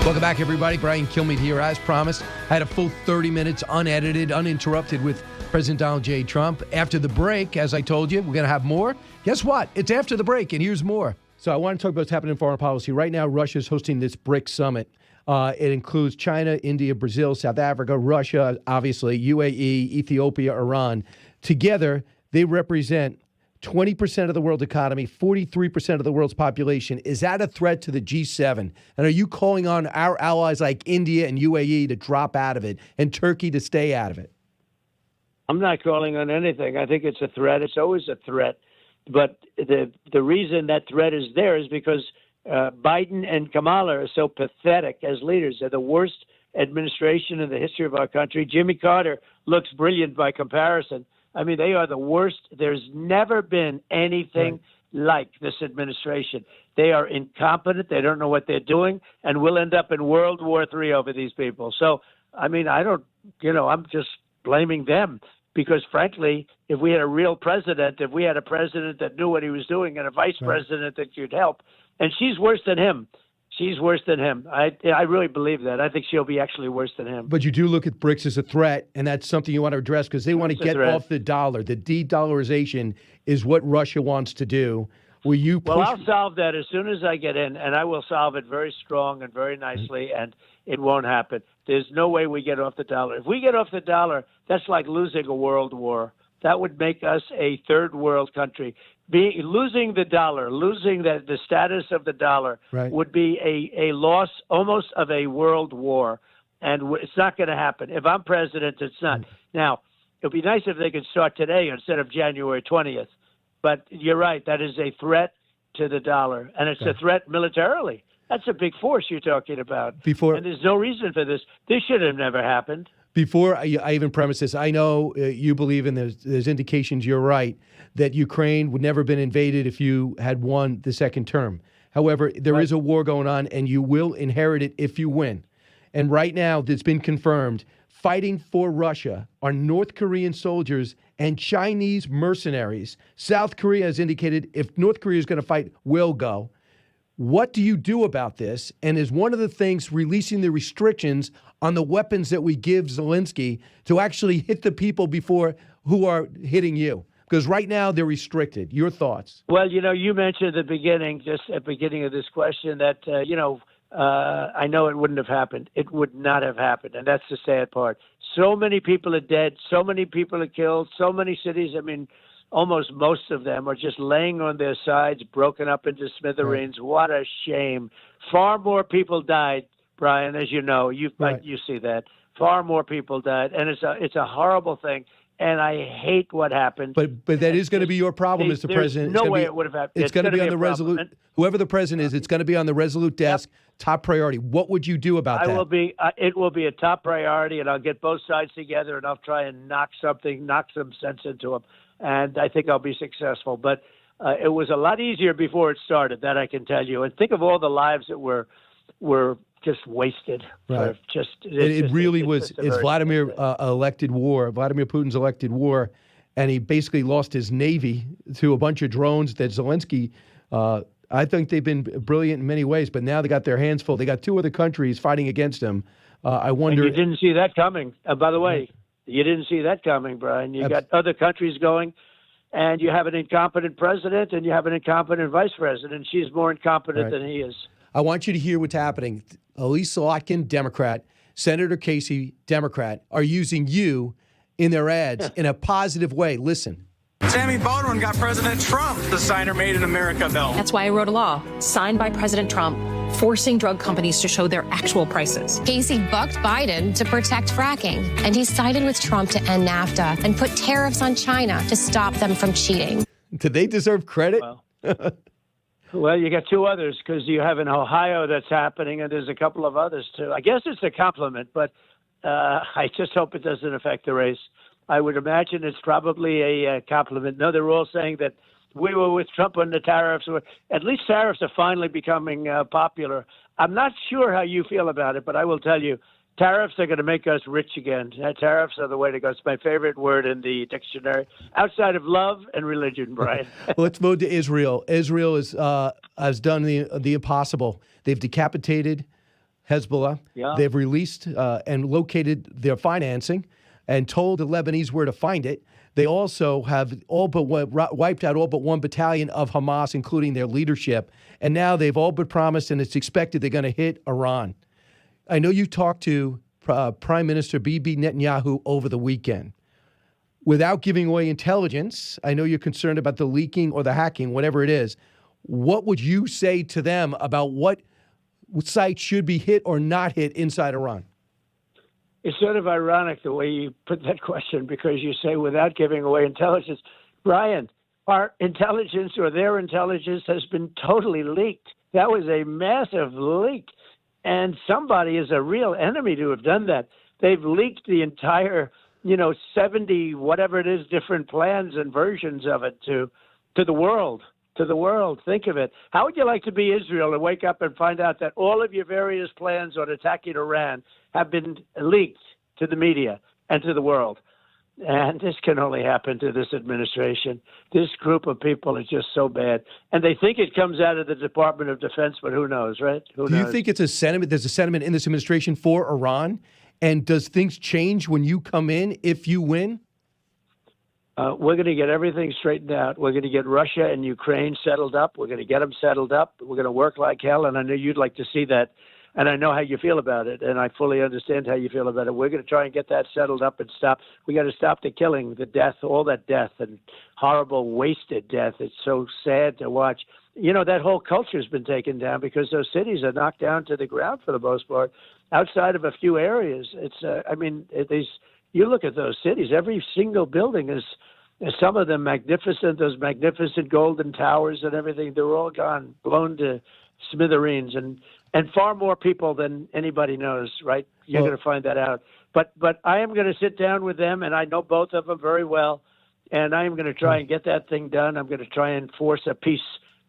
Welcome back, everybody. Brian Kilmeade here. As promised, I had a full 30 minutes, unedited, uninterrupted with President Donald J. Trump. After the break, as I told you, we're going to have more. Guess what? It's after the break, and here's more. So I want to talk about what's happening in foreign policy. Right now, Russia is hosting this BRICS summit. It includes China, India, Brazil, South Africa, Russia, obviously, UAE, Ethiopia, Iran. Together, they represent 20% of the world's economy, 43% of the world's population. Is that a threat to the G7? And are you calling on our allies like India and UAE to drop out of it and Turkey to stay out of it? I'm not calling on anything. I think it's a threat. It's always a threat. But the reason that threat is there is because Biden and Kamala are so pathetic as leaders. They're the worst administration in the history of our country. Jimmy Carter looks brilliant by comparison. I mean, they are the worst. There's never been anything like this administration. They are incompetent. They don't know what they're doing, and we'll end up in World War III over these people. So, I mean, I'm just blaming them because, frankly, if we had a real president, if we had a president that knew what he was doing and a vice president that could help, and she's worse than him. She's worse than him. I really believe that. I think she'll be actually worse than him. But you do look at BRICS as a threat, and that's something you want to address because they want to get off the dollar. The de-dollarization is what Russia wants to do. Will you push? Well, I'll solve that as soon as I get in, and I will solve it very strong and very nicely, and it won't happen. There's no way we get off the dollar. If we get off the dollar, that's like losing a world war. That would make us a third world country. Losing the dollar, losing the status of the dollar would be a loss almost of a world war. And it's not going to happen. If I'm president, it's not. Now, it would be nice if they could start today instead of January 20th. But you're right. That is a threat to the dollar. And it's a threat militarily. That's a big force you're talking about. And there's no reason for this. This should have never happened. Before I even premise this, I know you believe, and there's indications you're right, that Ukraine would never have been invaded if you had won the second term. However, there is a war going on, and you will inherit it if you win. And right now, it's been confirmed, fighting for Russia are North Korean soldiers and Chinese mercenaries. South Korea has indicated if North Korea is going to fight, we'll go. What do you do about this? And is one of the things releasing the restrictions on the weapons that we give Zelensky to actually hit the people who are hitting you? Because right now they're restricted. Your thoughts? Well, you mentioned at the beginning of this question that, I know it wouldn't have happened. It would not have happened. And that's the sad part. So many people are dead. So many people are killed. So many cities, almost most of them are just laying on their sides, broken up into smithereens. What a shame. Far more people died, Brian, as you know. You see that. Far more people died. And it's a horrible thing. And I hate what happened. But that is going to be your problem, Mr. President. No way it would have happened. It's going to be on the Resolute. Whoever the president is, it's going to be on the Resolute desk, top priority. What would you do about that? It will be a top priority, and I'll get both sides together, and I'll try and knock some sense into them. And I think I'll be successful. But it was a lot easier before it started, that I can tell you. And think of all the lives that were just wasted. Right. It really was. It's Vladimir Putin's elected war, and he basically lost his navy to a bunch of drones that Zelensky. I think they've been brilliant in many ways, but now they got their hands full. They got two other countries fighting against him. I wonder. And you didn't see that coming. By the way, you didn't see that coming, Brian. You got other countries going, and you have an incompetent president, and you have an incompetent vice president. She's more incompetent than he is. I want you to hear what's happening. Elise Slotkin, Democrat, Senator Casey, Democrat, are using you in their ads in a positive way. Listen. Tammy Baldwin got President Trump to sign her Made in America bill. That's why I wrote a law signed by President Trump forcing drug companies to show their actual prices. Casey bucked Biden to protect fracking, and he sided with Trump to end NAFTA and put tariffs on China to stop them from cheating. Do they deserve credit? Well, you got two others because you have in Ohio that's happening, and there's a couple of others too. I guess it's a compliment, but I just hope it doesn't affect the race. I would imagine it's probably a compliment. No, they're all saying that we were with Trump on the tariffs. At least tariffs are finally becoming popular. I'm not sure how you feel about it, but I will tell you, tariffs are going to make us rich again. Tariffs are the way to go. It's my favorite word in the dictionary, outside of love and religion, Brian. Let's move to Israel. Israel has done the impossible. They've decapitated Hezbollah. Yeah. They've released and located their financing and told the Lebanese where to find it. They also have wiped out all but one battalion of Hamas, including their leadership. And now they've all but promised, and it's expected they're going to hit Iran. I know you talked to Prime Minister Bibi Netanyahu over the weekend. Without giving away intelligence, I know you're concerned about the leaking or the hacking, whatever it is. What would you say to them about what sites should be hit or not hit inside Iran? It's sort of ironic the way you put that question, because you say without giving away intelligence. Brian, our intelligence or their intelligence has been totally leaked. That was a massive leak. And somebody is a real enemy to have done that. They've leaked the entire, 70, whatever it is, different plans and versions of it to the world. To the world. Think of it. How would you like to be Israel and wake up and find out that all of your various plans on attacking Iran have been leaked to the media and to the world? And this can only happen to this administration. This group of people is just so bad. And they think it comes out of the Department of Defense, but who knows, right? Who knows? Do you think it's a sentiment? There's a sentiment in this administration for Iran? And does things change when you come in if you win? We're going to get everything straightened out. We're going to get Russia and Ukraine settled up. We're going to get them settled up. We're going to work like hell, and I know you'd like to see that, and I know how you feel about it, and I fully understand how you feel about it. We're going to try and get that settled up and stop. We got to stop the killing, the death, all that death, and horrible, wasted death. It's so sad to watch. That whole culture has been taken down because those cities are knocked down to the ground for the most part, outside of a few areas. You look at those cities, every single building is some of them magnificent, those magnificent golden towers and everything. They're all gone, blown to smithereens, and far more people than anybody knows, right? You're going to find that out. But I am going to sit down with them, and I know both of them very well, and I am going to try and get that thing done. I'm going to try and force a peace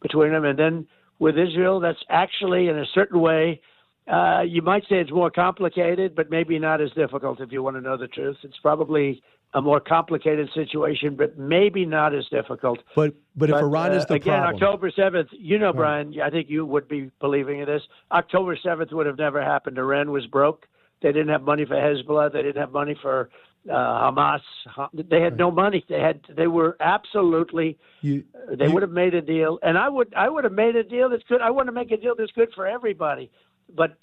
between them. And then with Israel, that's actually, in a certain way, you might say it's more complicated, but maybe not as difficult if you want to know the truth. It's probably a more complicated situation, but maybe not as difficult. But if Iran is the problem. Again, October 7th, Brian, I think you would be believing in this. October 7th would have never happened. Iran was broke. They didn't have money for Hezbollah. They didn't have money for Hamas. They had no money. They were absolutely. They would have made a deal, and I would have made a deal that's good. I want to make a deal that's good for everybody. But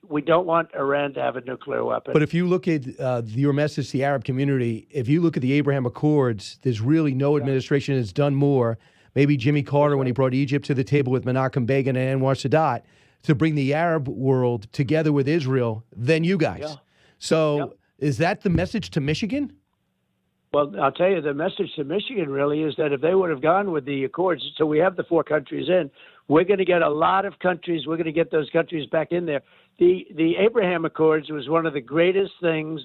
we don't want Iran to have a nuclear weapon. But if you look at your message to the Arab community, if you look at the Abraham Accords, there's really no administration that's done more. Maybe Jimmy Carter when he brought Egypt to the table with Menachem Begin and Anwar Sadat to bring the Arab world together with Israel than you guys. Yeah. So is that the message to Michigan? Well, I'll tell you, the message to Michigan really is that if they would have gone with the Accords, so we have the 4 countries in, we're going to get a lot of countries. We're going to get those countries back in there. The Abraham Accords was one of the greatest things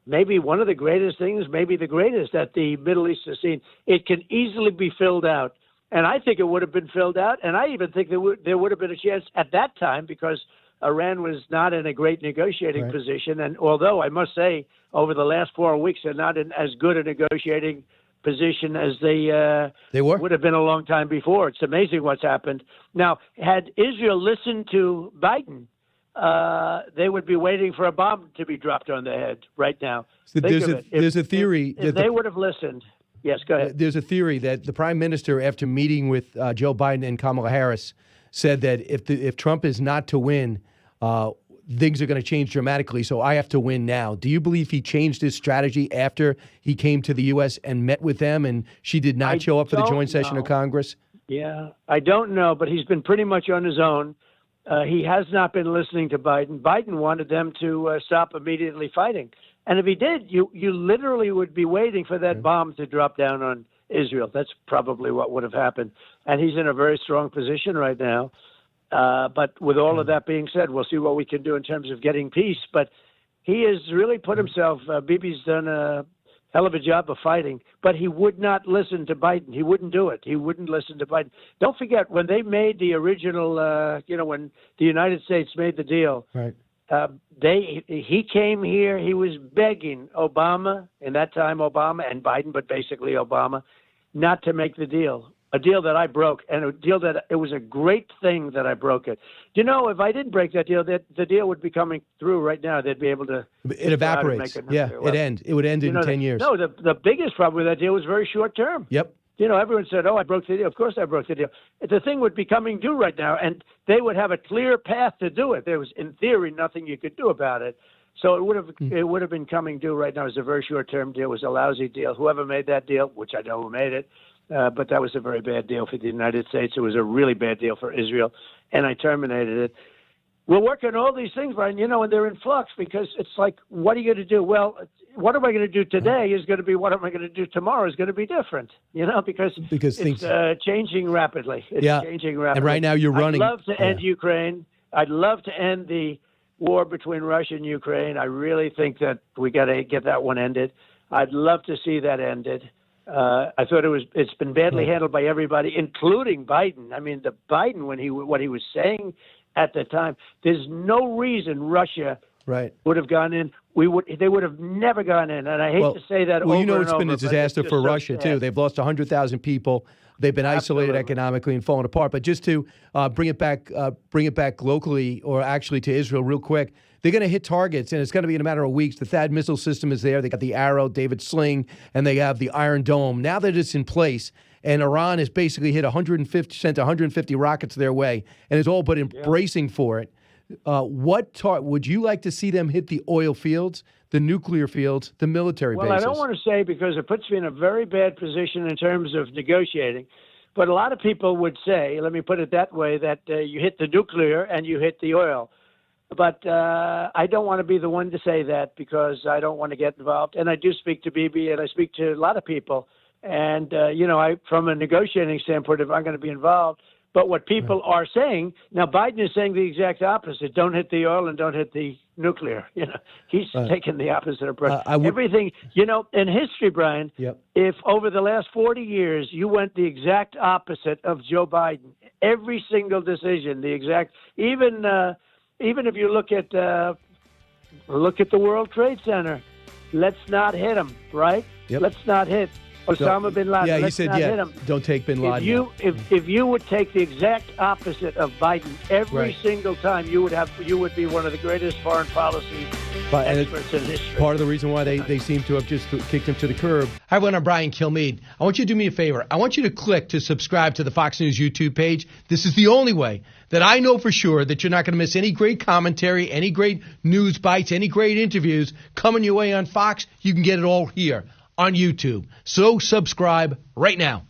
maybe the greatest that the Middle East has seen. It can easily be filled out. And I think it would have been filled out. And I even think there would have been a chance at that time because Iran was not in a great negotiating position. And although I must say over the last 4 weeks, they're not in as good a negotiating position as they were. Would have been a long time before. It's amazing what's happened. Now, had Israel listened to Biden, they would be waiting for a bomb to be dropped on their head right now. So there's a theory. If they would have listened. Yes, go ahead. There's a theory that the prime minister, after meeting with Joe Biden and Kamala Harris, said that if Trump is not to win, things are going to change dramatically, so I have to win now. Do you believe he changed his strategy after he came to the U.S. and met with them and she did not show up for the joint session of Congress? Yeah, I don't know, but he's been pretty much on his own. He has not been listening to Biden. Biden wanted them to stop immediately fighting. And if he did, you literally would be waiting for that bomb to drop down on Israel. That's probably what would have happened. And he's in a very strong position right now. But with all of that being said, we'll see what we can do in terms of getting peace. But he has really put himself, Bibi's done a hell of a job of fighting, but he would not listen to Biden. He wouldn't do it. He wouldn't listen to Biden. Don't forget, when they made the original, when the United States made the deal, he came here, he was begging Obama, in that time Obama and Biden, but basically Obama, not to make the deal. a deal that I broke, and a deal that it was a great thing that I broke it. Do you know, if I didn't break that deal, that the deal would be coming through right now. They'd be able to. It evaporates. Yeah, it would end in 10 years. No, the biggest problem with that deal was very short term. Yep. You know, everyone said, "Oh, I broke the deal." Of course, I broke the deal. The thing would be coming due right now, and they would have a clear path to do it. There was, in theory, nothing you could do about it. So it would have been coming due right now. It was a very short term deal. It was a lousy deal. Whoever made that deal, which I know who made it. But that was a very bad deal for the United States. It was a really bad deal for Israel, and I terminated it. We're working on all these things, Brian, you know, and they're in flux because it's like, what are you going to do? Well, what am I going to do today is going to be what am I going to do tomorrow is going to be different, you know, because things changing rapidly. It's changing rapidly. And right now you're running. I'd love to end Ukraine. I'd love to end the war between Russia and Ukraine. I really think that we got to get that one ended. I'd love to see that ended. I thought it's been badly handled by everybody, including Biden. I mean, Biden, what he was saying at the time, there's no reason Russia would have gone in. They would have never gone in. And I hate to say that. Well, you know, it's been a disaster for Russia too. They've lost 100,000 people. They've been isolated economically and falling apart. But just to bring it back locally, or actually to Israel, real quick. They're going to hit targets, and it's going to be in a matter of weeks. The THAAD missile system is there. They got the Arrow, David Sling, and they have the Iron Dome. Now that it's in place, and Iran has basically sent 150 rockets their way, and is all but embracing for it. Would you like to see them hit the oil fields, the nuclear fields, the military bases? Well, I don't want to say, because it puts me in a very bad position in terms of negotiating. But a lot of people would say, let me put it that way, that you hit the nuclear and you hit the oil. But I don't want to be the one to say that, because I don't want to get involved. And I do speak to Bibi, and I speak to a lot of people. And, you know, from a negotiating standpoint, if I'm going to be involved. But what people are saying, now Biden is saying the exact opposite. Don't hit the oil and don't hit the nuclear. You know, he's taking the opposite approach. Everything, you know, in history, Brian, if over the last 40 years you went the exact opposite of Joe Biden, every single decision, the exact, even if you look at the World Trade Center, let's not hit him, right? Let's not hit Osama bin Laden. Yeah, he said, hit him. Don't take bin Laden. If you would take the exact opposite of Biden every single time, you would be one of the greatest foreign policy experts in history. Part of the reason why they seem to have just kicked him to the curb. Hi, everyone. I'm Brian Kilmeade. I want you to do me a favor. I want you to click to subscribe to the Fox News YouTube page. This is the only way that I know for sure that you're not going to miss any great commentary, any great news bites, any great interviews coming your way on Fox. You can get it all here on YouTube. So subscribe right now.